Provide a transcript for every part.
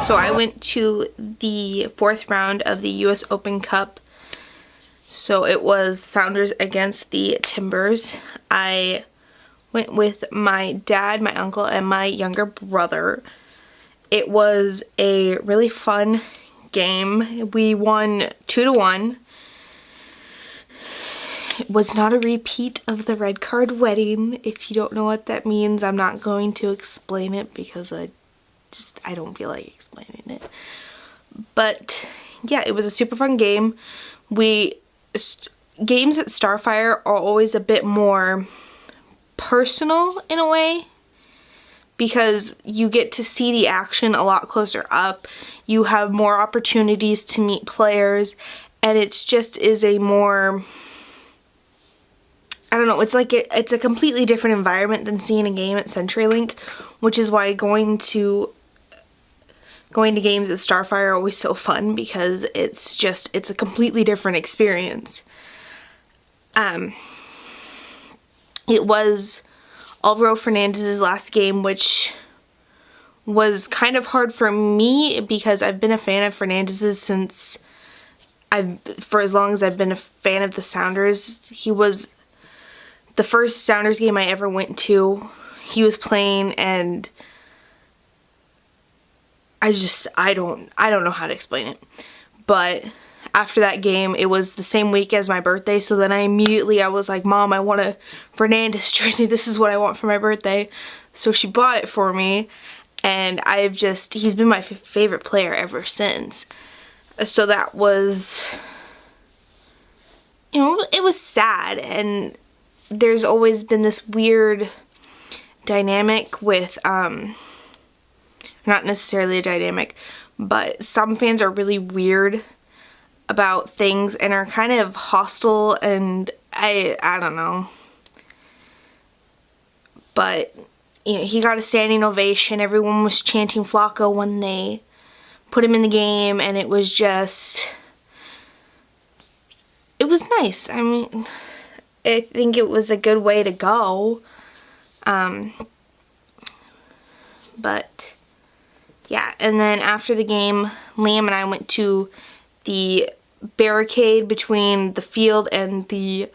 So I went to the 4th round of the US Open Cup. So it was Sounders against the Timbers. I went with my dad, my uncle, and my younger brother. It was a really fun game. We won 2-1. It was not a repeat of the red card wedding. If you don't know what that means, I'm not going to explain it because I don't feel like explaining it. But yeah, it was a super fun game. Games at Starfire are always a bit more personal in a way because you get to see the action a lot closer up. You have more opportunities to meet players, and it's just is a more, I don't know, it's like it's a completely different environment than seeing a game at Centurylink, which is why going to games at Starfire are always so fun because it's a completely different experience. It was Alvaro Fernandez's last game, which was kind of hard for me because I've been a fan of Fernandez's for as long as I've been a fan of the Sounders. He was the first Sounders game I ever went to. He was playing, and I don't know how to explain it. But after that game, it was the same week as my birthday, so then I was like, Mom, I want a Fernandez jersey. This is what I want for my birthday. So she bought it for me, and he's been my favorite player ever since. So that was, it was sad, and there's always been this weird dynamic with, not necessarily a dynamic, but some fans are really weird about things and are kind of hostile, and I don't know. But, he got a standing ovation. Everyone was chanting Flacco when they put him in the game, and it was nice. I mean, I think it was a good way to go. But yeah, and then after the game, Liam and I went to the barricade between the field and the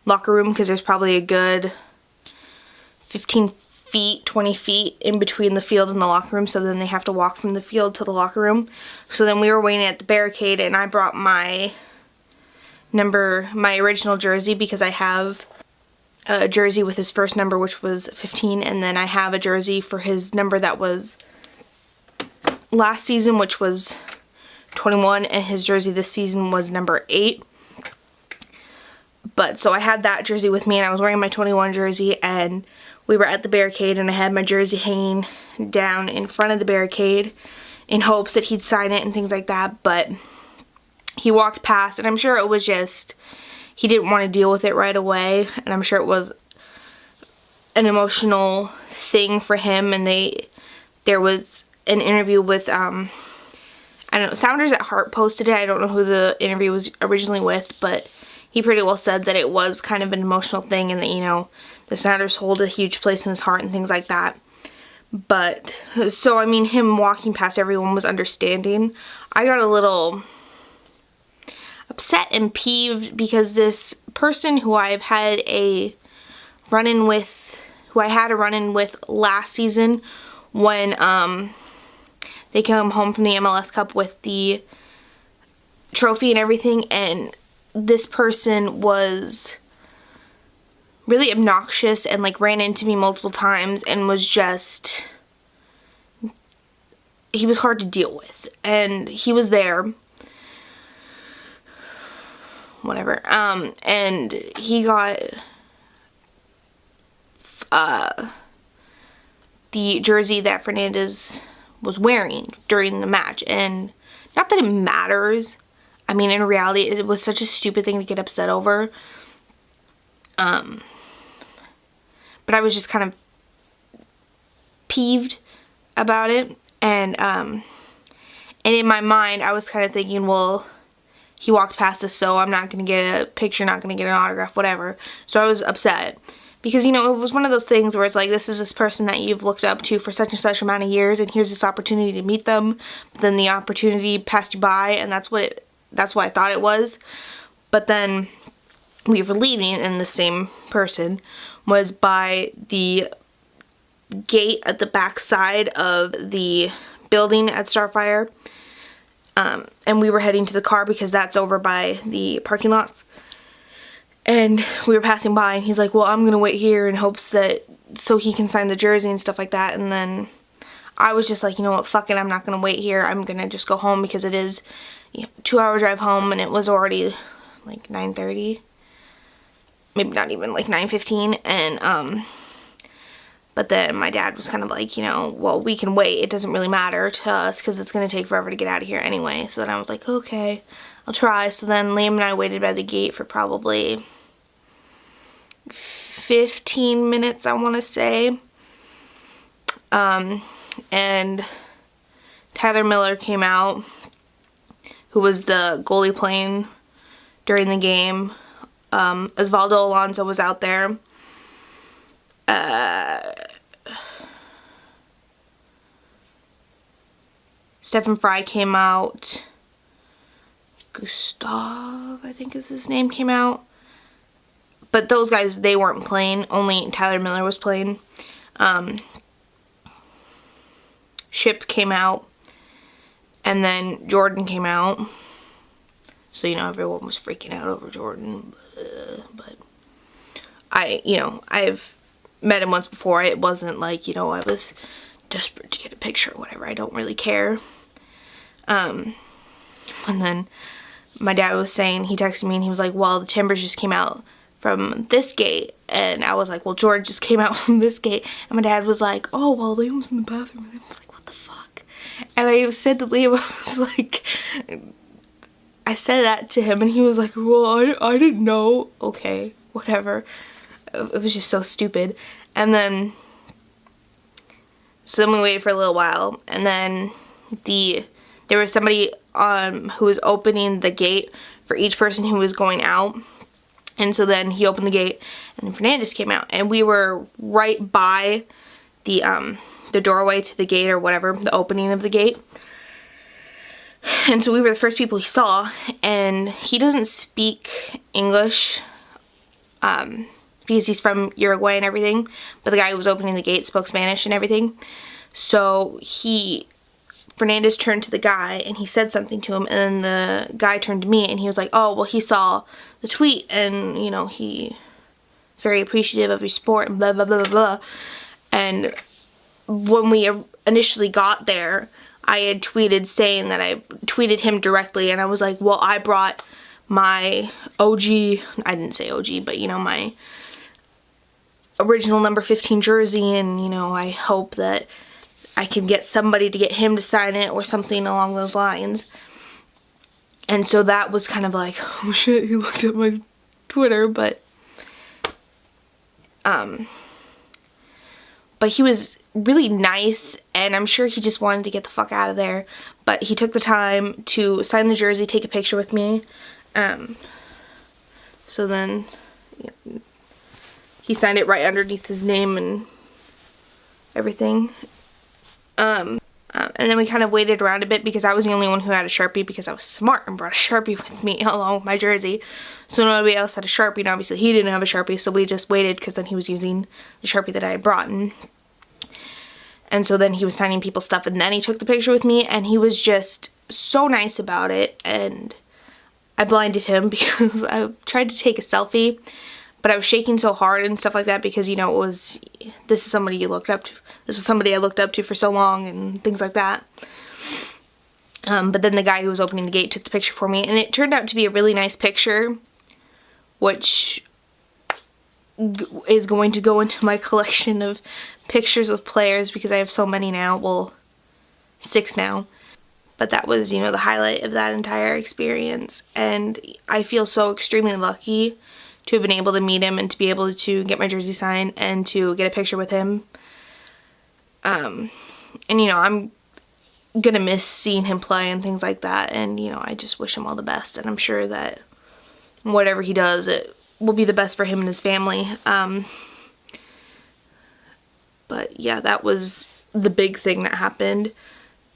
locker room because there's probably a good 15 feet, 20 feet in between the field and the locker room, so then they have to walk from the field to the locker room. So then we were waiting at the barricade, and I brought my original jersey because I have a jersey with his first number, which was 15, and then I have a jersey for his number that was last season, which was 21, and his jersey this season was number 8. But so I had that jersey with me, and I was wearing my 21 jersey, and we were at the barricade, and I had my jersey hanging down in front of the barricade in hopes that he'd sign it and things like that. But he walked past, and I'm sure it was just he didn't want to deal with it right away, and I'm sure it was an emotional thing for him. And there was an interview with I don't know, Sounders at Heart posted it. I don't know who the interview was originally with, but he pretty well said that it was kind of an emotional thing, and that the Sounders hold a huge place in his heart and things like that. But so I mean, him walking past everyone was understanding. I got a little upset and peeved because this person who I had a run-in with last season when they came home from the MLS Cup with the trophy and everything, and this person was really obnoxious and ran into me multiple times and he was hard to deal with, and he was there. Whatever. And he got the jersey that Fernandez was wearing during the match, and not that it matters. I mean, in reality, it was such a stupid thing to get upset over. But I was just kind of peeved about it, and in my mind, I was kind of thinking, well, he walked past us, so I'm not going to get a picture, not going to get an autograph, whatever. So I was upset. Because, you know, it was one of those things where it's like, this is this person that you've looked up to for such and such amount of years, and here's this opportunity to meet them, but then the opportunity passed you by, and that's what I thought it was. But then we were leaving, and the same person was by the gate at the back side of the building at Starfire, and we were heading to the car because that's over by the parking lots. And we were passing by, and he's like, well, I'm gonna wait here in hopes that so he can sign the jersey and stuff like that. And then I was just like, you know what, fuck it, I'm not gonna wait here. I'm gonna just go home, because it is, you know, 2-hour drive home, and it was already like 9:30, maybe not even, like 9:15. And but then my dad was kind of like, you know, well, we can wait, it doesn't really matter to us because it's gonna take forever to get out of here anyway. So then I was like, okay, I'll try. So then Liam and I waited by the gate for probably 15 minutes, I want to say. And Tyler Miller came out, who was the goalie playing during the game. Osvaldo Alonso was out there. Stephen Fry came out. Gustav, I think is his name, came out. But those guys, they weren't playing. Only Tyler Miller was playing. Ship came out. And then Jordan came out. So, you know, everyone was freaking out over Jordan. But I've met him once before. It wasn't like, you know, I was desperate to get a picture or whatever. I don't really care. And then my dad was saying, he texted me and he was like, well, the Timbers just came out from this gate. And I was like, well, George just came out from this gate. And my dad was like, oh, well, Liam was in the bathroom. And I was like, what the fuck? And I said to Liam, I was like, I said that to him, and he was like, well, I didn't know. Okay, whatever. It was just so stupid. And then, so then we waited for a little while, and then there was somebody who was opening the gate for each person who was going out. And so then he opened the gate, and then Fernandez came out, and we were right by the doorway to the gate, or whatever, the opening of the gate. And so we were the first people he saw, and he doesn't speak English, because he's from Uruguay and everything, but the guy who was opening the gate spoke Spanish and everything. So Fernandez turned to the guy, and he said something to him, and then the guy turned to me, and he was like, oh, well, he saw the tweet, and, you know, he's very appreciative of your sport, and blah, blah, blah, blah, blah. And when we initially got there, I had tweeted saying that I tweeted him directly, and I was like, well, I brought my OG, I didn't say OG, but, you know, my original number 15 jersey, and, you know, I hope that I can get somebody to get him to sign it or something along those lines. And so that was kind of like, oh shit, he looked at my Twitter, but he was really nice, and I'm sure he just wanted to get the fuck out of there, but he took the time to sign the jersey, take a picture with me. So then, you know, he signed it right underneath his name and everything. And then we kind of waited around a bit because I was the only one who had a Sharpie, because I was smart and brought a Sharpie with me along with my jersey. So nobody else had a Sharpie, and obviously he didn't have a Sharpie, so we just waited because then he was using the Sharpie that I had brought. And so then he was signing people's stuff, and then he took the picture with me, and he was just so nice about it. And I blinded him because I tried to take a selfie, but I was shaking so hard and stuff like that because, you know, this is somebody you looked up to. This was somebody I looked up to for so long and things like that. But then the guy who was opening the gate took the picture for me, and it turned out to be a really nice picture, which is going to go into my collection of pictures of players because I have so many now. Well, 6 now. But that was, you know, the highlight of that entire experience. And I feel so extremely lucky to have been able to meet him and to be able to get my jersey signed and to get a picture with him. And, you know, I'm gonna miss seeing him play and things like that. And, you know, I just wish him all the best. And I'm sure that whatever he does, it will be the best for him and his family. But yeah, that was the big thing that happened.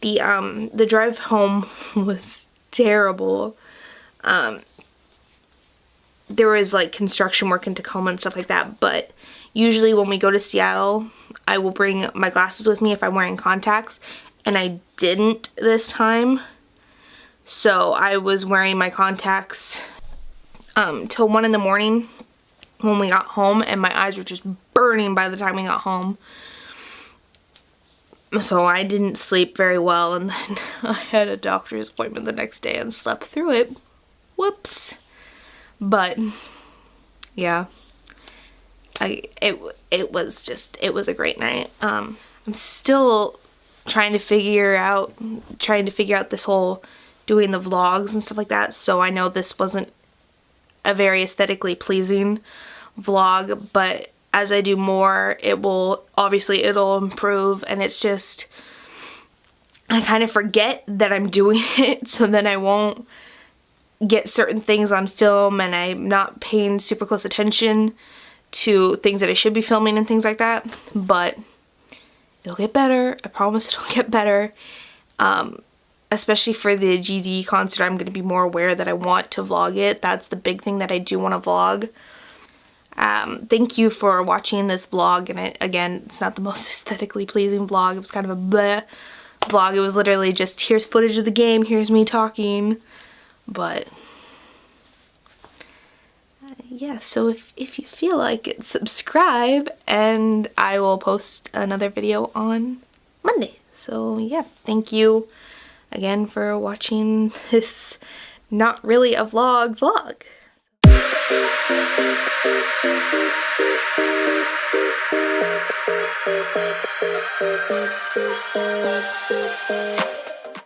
The drive home was terrible. There was like construction work in Tacoma and stuff like that, but usually when we go to Seattle, I will bring my glasses with me if I'm wearing contacts, and I didn't this time. So I was wearing my contacts till 1 in the morning when we got home, and my eyes were just burning by the time we got home. So I didn't sleep very well, and then I had a doctor's appointment the next day and slept through it. Whoops. But yeah, it was a great night. I'm still trying to figure out this whole doing the vlogs and stuff like that. So I know this wasn't a very aesthetically pleasing vlog, but as I do more, it'll improve, and it's just, I kind of forget that I'm doing it, so then I won't get certain things on film, and I'm not paying super close attention to things that I should be filming and things like that. But it'll get better. I promise it'll get better. Especially for the GD concert, I'm going to be more aware that I want to vlog it. That's the big thing that I do want to vlog. Thank you for watching this vlog, and again, it's not the most aesthetically pleasing vlog. It was kind of a bleh vlog. It was literally just, here's footage of the game, here's me talking. But yeah, so if you feel like it, subscribe, and I will post another video on Monday. So yeah, thank you again for watching this not really a vlog.